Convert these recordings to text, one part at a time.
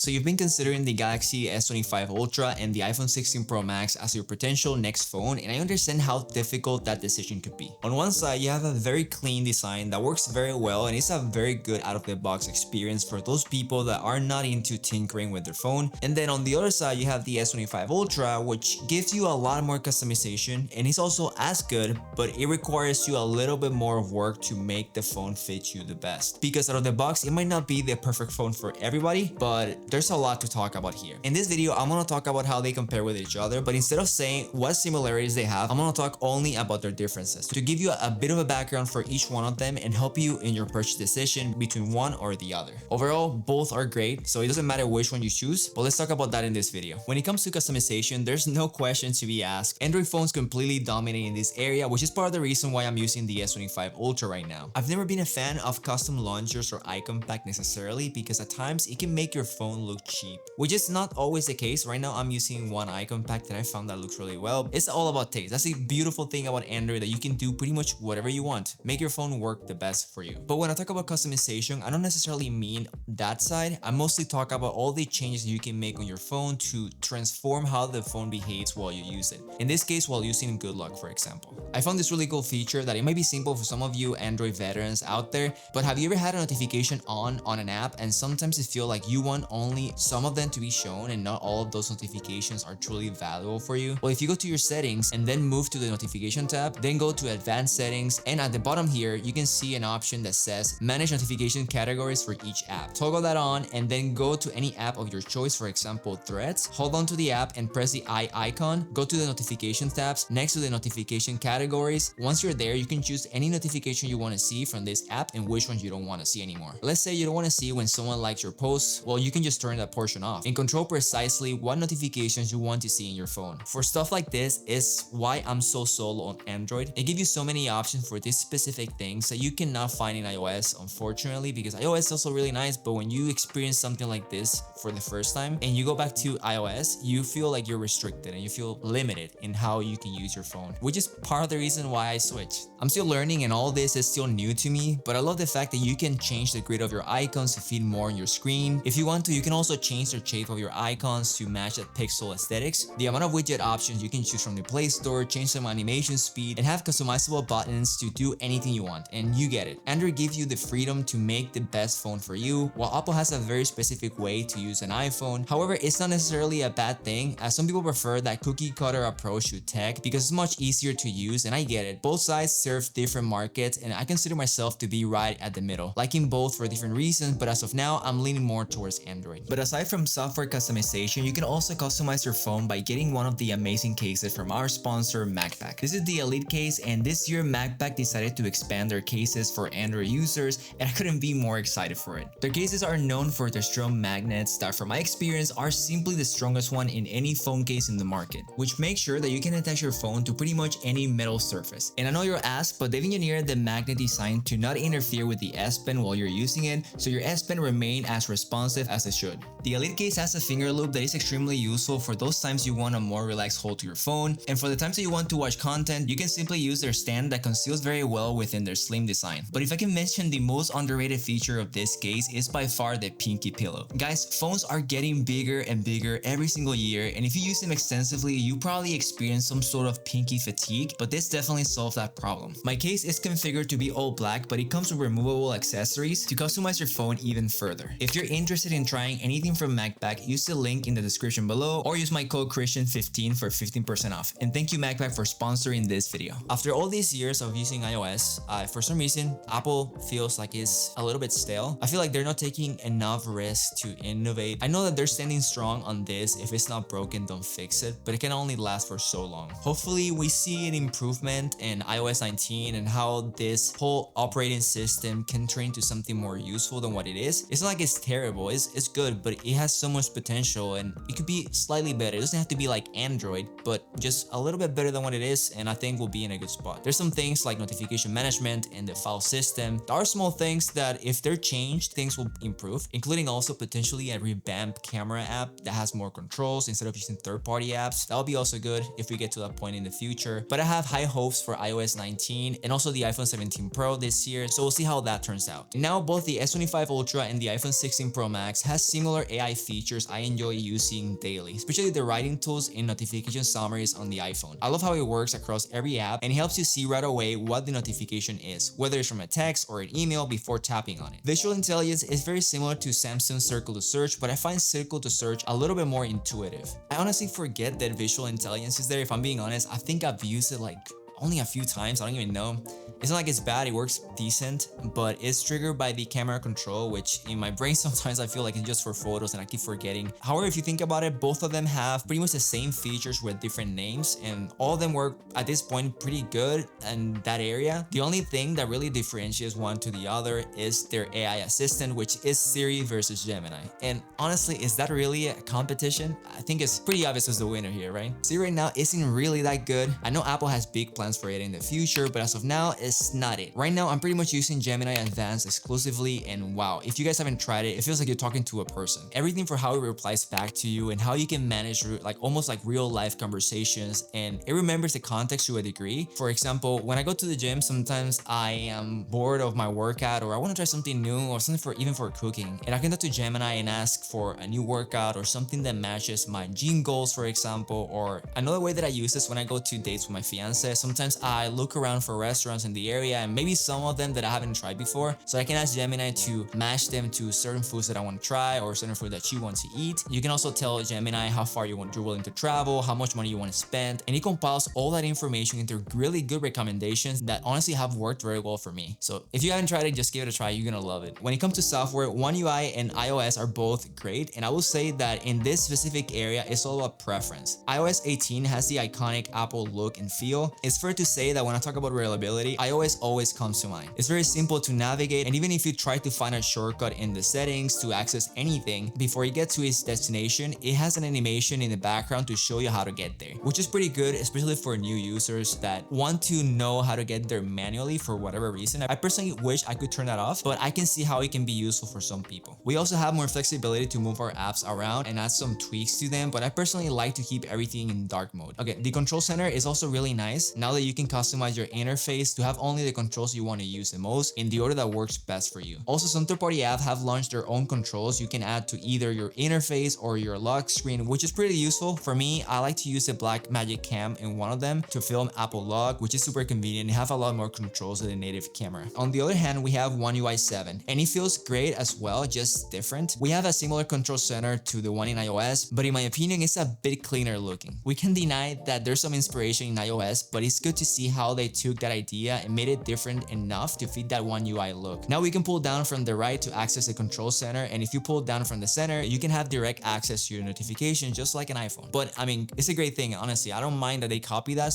So you've been considering the Galaxy S25 Ultra and the iPhone 16 Pro Max as your potential next phone, and I understand how difficult that decision could be. On one side, you have a very clean design that works very well and it's a very good out-of-the-box experience for those people that are not into tinkering with their phone. And then on the other side, you have the S25 Ultra, which gives you a lot more customization and it's also as good, but it requires you a little bit more of work to make the phone fit you the best. Because out of the box, it might not be the perfect phone for everybody, but there's a lot to talk about here. In this video, I'm gonna talk about how they compare with each other, but instead of saying what similarities they have, I'm gonna talk only about their differences to give you a bit of a background for each one of them and help you in your purchase decision between one or the other. Overall, both are great, so it doesn't matter which one you choose, but let's talk about that in this video. When it comes to customization, there's no question to be asked. Android phones completely dominate in this area, which is part of the reason why I'm using the S25 Ultra right now. I've never been a fan of custom launchers or icon pack necessarily because at times it can make your phone look cheap, which is not always the case. Right now I'm using one icon pack that I found that looks really well. It's all about taste. That's the beautiful thing about Android, that you can do pretty much whatever you want, make your phone work the best for you. But when I talk about customization, I don't necessarily mean that side. I mostly talk about all the changes you can make on your phone to transform how the phone behaves while you use it. In this case, while using Good Luck, for example. I found this really cool feature that it might be simple for some of you Android veterans out there, but have you ever had a notification on an app and sometimes it feels like you want only some of them to be shown and not all of those notifications are truly valuable for you? Well, if you go to your settings and then move to the notification tab, then go to advanced settings, and at the bottom here you can see an option that says manage notification categories for each app. Toggle that on and then go to any app of your choice, for example Threads. Hold on to the app and press the eye icon. Go to the notification tabs next to the notification categories. Once you're there, you can choose any notification you want to see from this app and which ones you don't want to see anymore. Let's say you don't want to see when someone likes your posts. Well, you can just turn that portion off and control precisely what notifications you want to see in your phone. For stuff like this is why I'm so sold on Android. It gives you so many options for these specific things that you cannot find in iOS, unfortunately, because iOS is also really nice, but when you experience something like this for the first time and you go back to iOS, you feel like you're restricted and you feel limited in how you can use your phone, which is part of the reason why I switched. I'm still learning and all this is still new to me, but I love the fact that you can change the grid of your icons to fit more on your screen. If you want to, you can also change the shape of your icons to match that pixel aesthetics. The amount of widget options you can choose from the Play Store, change some animation speed, and have customizable buttons to do anything you want, and you get it. Android gives you the freedom to make the best phone for you, while Apple has a very specific way to use an iPhone. However, it's not necessarily a bad thing, as some people prefer that cookie cutter approach to tech because it's much easier to use, and I get it. Both sides serve different markets, and I consider myself to be right at the middle, liking both for different reasons, but as of now, I'm leaning more towards Android. But aside from software customization, you can also customize your phone by getting one of the amazing cases from our sponsor, MagBak. This is the Elite case, and this year MagBak decided to expand their cases for Android users, and I couldn't be more excited for it. Their cases are known for their strong magnets that, from my experience, are simply the strongest one in any phone case in the market, which makes sure that you can attach your phone to pretty much any metal surface. And I know you're asked, but they've engineered the magnet design to not interfere with the S Pen while you're using it, so your S Pen remain as responsive as it should. The Elite case has a finger loop that is extremely useful for those times you want a more relaxed hold to your phone, and for the times that you want to watch content, you can simply use their stand that conceals very well within their slim design. But if I can mention the most underrated feature of this case, is by far the pinky pillow. Guys, phones are getting bigger and bigger every single year, and if you use them extensively, you probably experience some sort of pinky fatigue, but this definitely solves that problem. My case is configured to be all black, but it comes with removable accessories to customize your phone even further. If you're interested in trying anything from MagBak, use the link in the description below or use my code Christian15 for 15% off. And thank you MagBak for sponsoring this video. After all these years of using iOS, for some reason, Apple feels like it's a little bit stale. I feel like they're not taking enough risk to innovate. I know that they're standing strong on this. If it's not broken, don't fix it, but it can only last for so long. Hopefully we see an improvement in iOS 19 and how this whole operating system can turn into something more useful than what it is. It's not like it's terrible, it's good, but it has so much potential and it could be slightly better. It doesn't have to be like Android, but just a little bit better than what it is, and I think we'll be in a good spot. There's some things like notification management and the file system. There are small things that if they're changed, things will improve, including also potentially a revamped camera app that has more controls instead of using third-party apps. That'll be also good if we get to that point in the future. But I have high hopes for iOS 19 and also the iPhone 17 Pro this year, so we'll see how that turns out. Now both the S25 Ultra and the iPhone 16 Pro Max has similar AI features I enjoy using daily, especially the writing tools and notification summaries on the iPhone. I love how it works across every app and it helps you see right away what the notification is, whether it's from a text or an email before tapping on it. Visual intelligence is very similar to Samsung's Circle to Search, but I find Circle to Search a little bit more intuitive. I honestly forget that visual intelligence is there. If I'm being honest, I think I've used it like only a few times. I don't even know. It's not like it's bad, it works decent, but it's triggered by the camera control, which in my brain sometimes I feel like it's just for photos and I keep forgetting. However, if you think about it, both of them have pretty much the same features with different names, and all of them work at this point pretty good in that area. The only thing that really differentiates one to the other is their AI assistant, which is Siri versus Gemini. And honestly, is that really a competition? I think it's pretty obvious who's the winner here, right? Siri right now isn't really that good. I know Apple has big plans for it in the future, but as of now, it's not it. Right now, I'm pretty much using Gemini Advanced exclusively, and wow, if you guys haven't tried it, it feels like you're talking to a person. Everything for how it replies back to you and how you can manage like almost like real life conversations, and it remembers the context to a degree. For example, when I go to the gym, sometimes I am bored of my workout or I want to try something new or something for even for cooking, and I can talk to Gemini and ask for a new workout or something that matches my gym goals, for example. Or another way that I use this when I go to dates with my fiance, sometimes I look around for restaurants in the area and maybe some of them that I haven't tried before, so I can ask Gemini to match them to certain foods that I want to try or certain food that she wants to eat. You can also tell Gemini how far you're willing to travel, how much money you want to spend, and it compiles all that information into really good recommendations that honestly have worked very well for me. So if you haven't tried it, just give it a try, you're gonna love it. When it comes to software, One UI and iOS are both great, and I will say that in this specific area, it's all about preference. iOS 18 has the iconic Apple look and feel. It's fair to say that when I talk about reliability, iOS always comes to mind. It's very simple to navigate, and even if you try to find a shortcut in the settings to access anything, before you get to its destination, it has an animation in the background to show you how to get there, which is pretty good, especially for new users that want to know how to get there manually for whatever reason. I personally wish I could turn that off, but I can see how it can be useful for some people. We also have more flexibility to move our apps around and add some tweaks to them, but I personally like to keep everything in dark mode. Okay, the control center is also really nice now that you can customize your interface to have only the controls you want to use the most in the order that works best for you. Also, some third-party apps have launched their own controls you can add to either your interface or your lock screen, which is pretty useful. For me, I like to use the Black Magic Cam in one of them to film Apple Log, which is super convenient and have a lot more controls than the native camera. On the other hand, we have One UI 7, and it feels great as well, just different. We have a similar control center to the one in iOS, but in my opinion, it's a bit cleaner looking. We can deny that there's some inspiration in iOS, but it's good to see how they took that idea and made it different enough to fit that One UI look. Now we can pull down from the right to access the control center, and if you pull down from the center, you can have direct access to your notifications just like an iPhone. But I mean, it's a great thing, honestly. I don't mind that they copy that.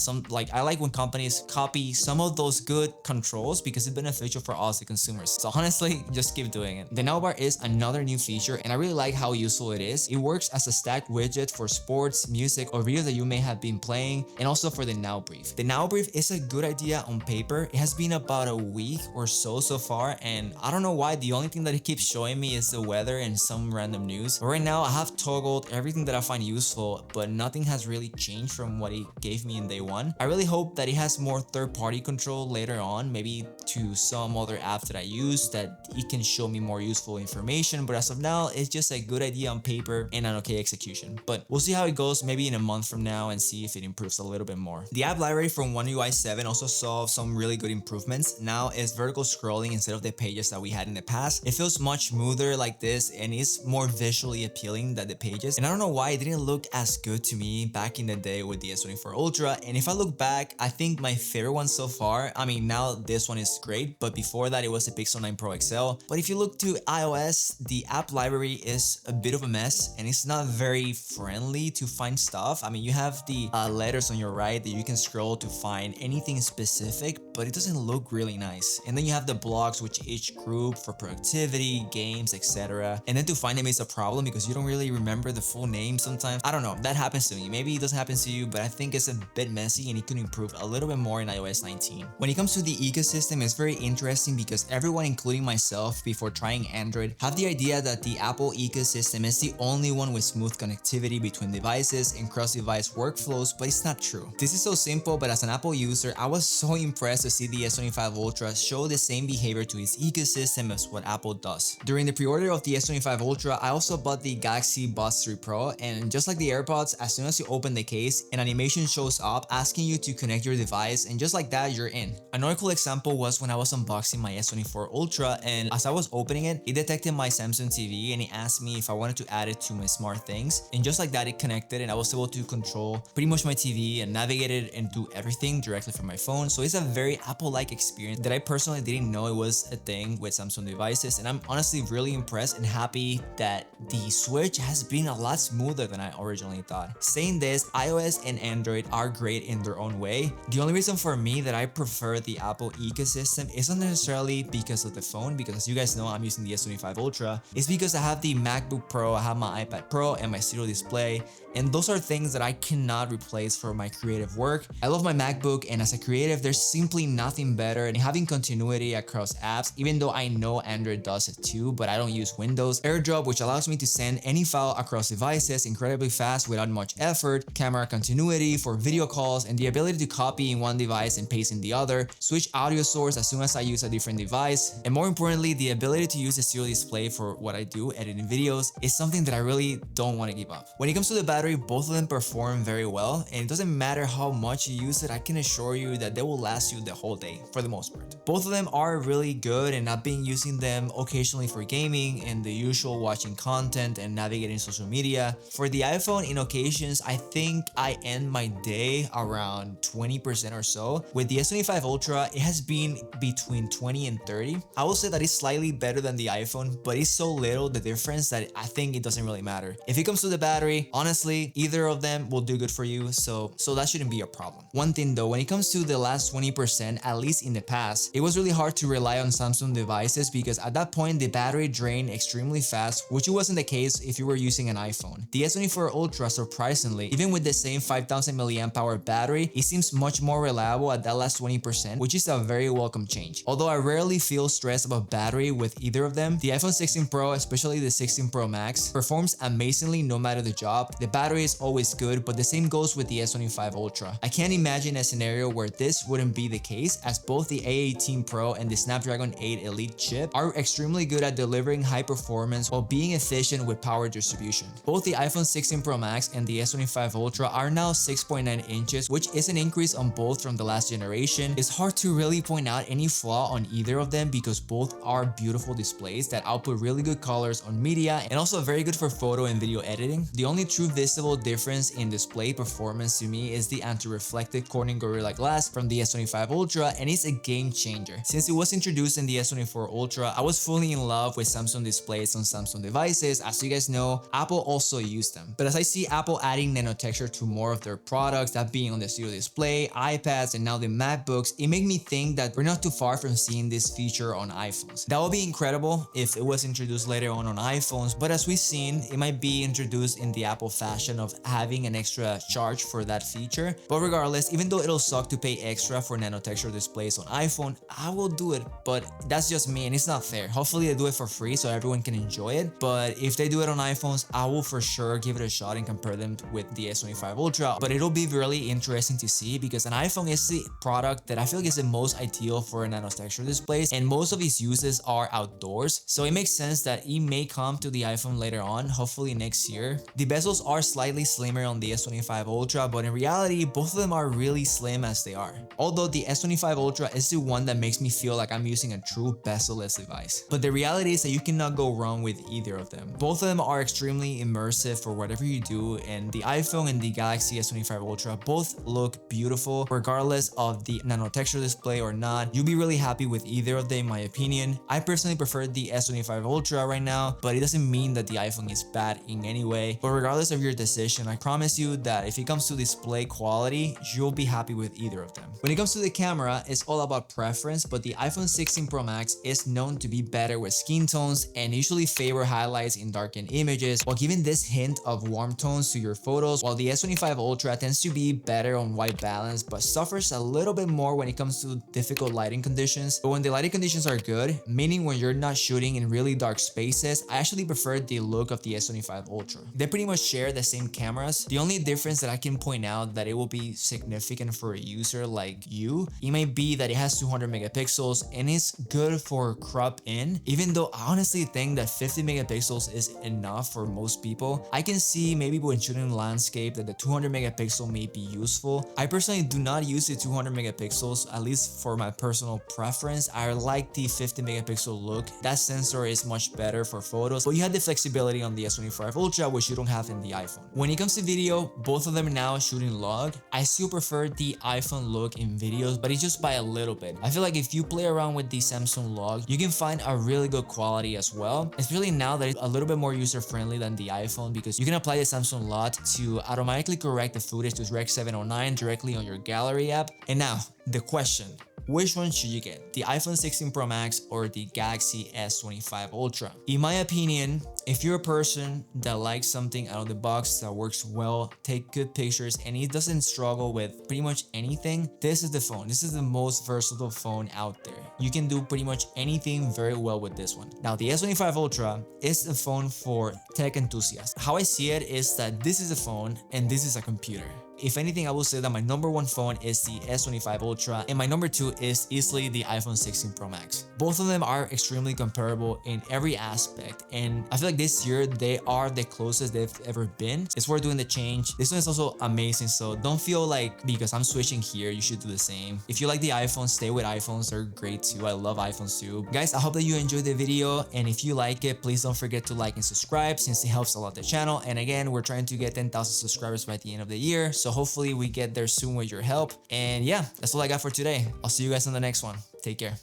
I like when companies copy some of those good controls because it's beneficial for us, the consumers. So honestly, just keep doing it. The navbar is another new feature, and I really like how useful it is. It works as a stacked widget for sports, music, or videos that you may have been playing, and also for the Now Brief. The Now Brief is a good idea on paper. It has been about a week or so far, and I don't know why. The only thing that it keeps showing me is the weather and some random news. But right now, I have toggled everything that I find useful, but nothing has really changed from what it gave me in day one. I really hope that it has more third-party control later on, maybe to some other apps that I use, that it can show me more useful information. But as of now, it's just a good idea on paper and an okay execution. But we'll see how it goes maybe in a month from now and see if it improves a little bit more. The app library from One UI 7 also saw some really good improvements. Now it's vertical scrolling instead of the pages that we had in the past. It feels much smoother like this, and it's more visually appealing than the pages. And I don't know why it didn't look as good to me back in the day with the S25 Ultra. And if I look back, I think my favorite one so far, I mean, now this one is great, but before that it was the Pixel 9 Pro XL. But if you look to iOS, the app library is a bit of a mess, and it's not very friendly to find stuff. I mean, you have the letters on your right that you can scroll to find anything specific, but it doesn't look really nice. And then you have the blogs, which each group for productivity, games, etc. And then to find them is a problem because you don't really remember the full name sometimes. I don't know, that happens to me. Maybe it doesn't happen to you, but I think it's a bit messy and it could improve a little bit more in iOS 19. When it comes to the ecosystem, it's very interesting because everyone, including myself, before trying Android, have the idea that the Apple ecosystem is the only one with smooth connectivity between devices and cross-device workflows, but it's not true. This is so simple, but as an Apple user, I was so impressed to see the S25 Ultra show the same behavior to its ecosystem as what Apple does. During the pre-order of the S25 Ultra, I also bought the Galaxy Buds 3 Pro, and just like the AirPods, as soon as you open the case, an animation shows up asking you to connect your device, and just like that, you're in. Another cool example was when I was unboxing my S24 Ultra, and as I was opening it, it detected my Samsung TV and it asked me if I wanted to add it to my smart things, and just like that, it connected and I was able to control pretty much my TV and navigate it and do everything directly from my phone. So it's a very Apple-like experience that I personally didn't know it was a thing with Samsung devices, and I'm honestly really impressed and happy that the switch has been a lot smoother than I originally thought. Saying this, iOS and Android are great in their own way. The only reason for me that I prefer the Apple ecosystem isn't necessarily because of the phone, because as you guys know, I'm using the S25 Ultra. It's because I have the MacBook Pro, I have my iPad Pro, and my Stereo display, and those are things that I cannot replace for my creative work. I love my MacBook, and as a creative, there's simply nothing better than having continuity across apps, even though I know Android does it too, but I don't use Windows. AirDrop, which allows me to send any file across devices incredibly fast without much effort, camera continuity for video calls, and the ability to copy in one device and paste in the other, switch audio source as soon as I use a different device, and more importantly, the ability to use a Stereo display for what I do, editing videos, is something that I really don't want to give up. When it comes to the battery, both of them perform very well, and it doesn't matter how much you use it, I can assure you that they will last you the whole day for the most part. Both of them are really good, and I've been using them occasionally for gaming and the usual watching content and navigating social media. For the iPhone, in occasions, I think I end my day around 20% or so. With the S25 Ultra, it has been between 20 and 30. I will say that it's slightly better than the iPhone, but it's so little the difference that I think it doesn't really matter. If it comes to the battery, honestly, either of them will do good for you, so that shouldn't be a problem. One thing though, when it comes to the last 20%, at least in the past, it was really hard to rely on Samsung devices because at that point the battery drained extremely fast, which wasn't the case if you were using an iPhone. The S24 Ultra, surprisingly, even with the same 5000 mAh battery, it seems much more reliable at that last 20%, which is a very welcome change. Although I rarely feel stressed about battery with either of them, the iPhone 16 Pro, especially the 16 Pro Max, performs amazingly no matter the job. The battery is always good, but the same goes with the S25 Ultra. I can't imagine a scenario where this wouldn't be the case, as both the A18 Pro and the Snapdragon 8 Elite chip are extremely good at delivering high performance while being efficient with power distribution. Both the iPhone 16 Pro Max and the S25 Ultra are now 6.9 inches, which is an increase on both from the last generation. It's hard to really point out any flaw on either of them because both are beautiful displays that output really good colors on media and also very good for photo and video editing. The only true visible difference in display performance to me is the anti-reflective Corning Gorilla Glass from the S25 Ultra, and it's a game changer. Since it was introduced in the S24 Ultra, I was fully in love with Samsung displays on Samsung devices. As you guys know, Apple also used them. But as I see Apple adding nanotexture to more of their products, that being on the Stereo display, iPads, and now the MacBooks, it made me think that we're not too far from seeing this feature on iPhones. That would be incredible if it was introduced later on iPhones, but as we've seen, it might be introduced in the Apple fashion of having an extra charge for that feature. But regardless, even though it'll suck to pay extra for nanotexture displays on iPhone, I will do it, but that's just me and it's not fair. Hopefully they do it for free so everyone can enjoy it, but if they do it on iPhones, I will for sure give it a shot and compare them with the S25 Ultra. But it'll be really interesting to see because an iPhone is the product that I feel like is the most ideal for nanotexture displays, and most of its uses are outdoors, so it makes sense that it may come to the iPhone later on, hopefully next year. The bezels are slightly slimmer on the S25 Ultra, but in reality, both of them are really slim as they are. Although the S25 Ultra is the one that makes me feel like I'm using a true bezel-less device. But the reality is that you cannot go wrong with either of them. Both of them are extremely immersive for whatever you do, and the iPhone and the Galaxy S25 Ultra both look beautiful regardless of the nanotexture display or not. You'll be really happy with either of them in my opinion. I personally prefer the S25 Ultra right now, but it doesn't mean that the iPhone is bad in any way. But regardless of your decision, I promise you that if it comes to display quality, you'll be happy with either of them. When it comes to the camera, it's all about preference, but the iPhone 16 Pro Max is known to be better with skin tones and usually favor highlights in darkened images while giving this hint of warm tones to your photos, while the S25 Ultra tends to be better on white balance but suffers a little bit more when it comes to difficult lighting conditions. But when the lighting conditions are good, meaning when you're not shooting in really dark spaces, I actually prefer the look of the S25 Ultra. They pretty much share the same cameras. The only difference that I can point out that it will be significant significant for a user like you. It might be that it has 200 megapixels and it's good for crop in, even though I honestly think that 50 megapixels is enough for most people. I can see maybe when shooting landscape that the 200 megapixel may be useful. I personally do not use the 200 megapixels, at least for my personal preference. I like the 50 megapixel look. That sensor is much better for photos, but you have the flexibility on the S25 Ultra, which you don't have in the iPhone. When it comes to video, both of them now shooting log. I still prefer the iPhone look in videos, but it's just by a little bit. I feel like if you play around with the Samsung log, you can find a really good quality as well, especially now that it's a little bit more user-friendly than the iPhone, because you can apply the Samsung log to automatically correct the footage to Rec 709 directly on your gallery app. And now, the question. Which one should you get? The iPhone 16 Pro Max or the Galaxy S25 Ultra? In my opinion, if you're a person that likes something out of the box that works well, take good pictures, and it doesn't struggle with pretty much anything, this is the phone. This is the most versatile phone out there. You can do pretty much anything very well with this one. Now, the S25 Ultra is a phone for tech enthusiasts. How I see it is that this is a phone and this is a computer. If anything, I will say that my number one phone is the S25 Ultra and my number two is easily the iPhone 16 Pro Max. Both of them are extremely comparable in every aspect, and I feel like this year they are the closest they've ever been. It's worth doing the change. This one is also amazing, so don't feel like because I'm switching here, you should do the same. If you like the iPhones, stay with iPhones. They're great too. I love iPhones too. Guys, I hope that you enjoyed the video, and if you like it, please don't forget to like and subscribe since it helps a lot the channel. And again, we're trying to get 10,000 subscribers by the end of the year, so hopefully we get there soon with your help. And yeah, that's all I got for today. I'll see you guys on the next one. Take care.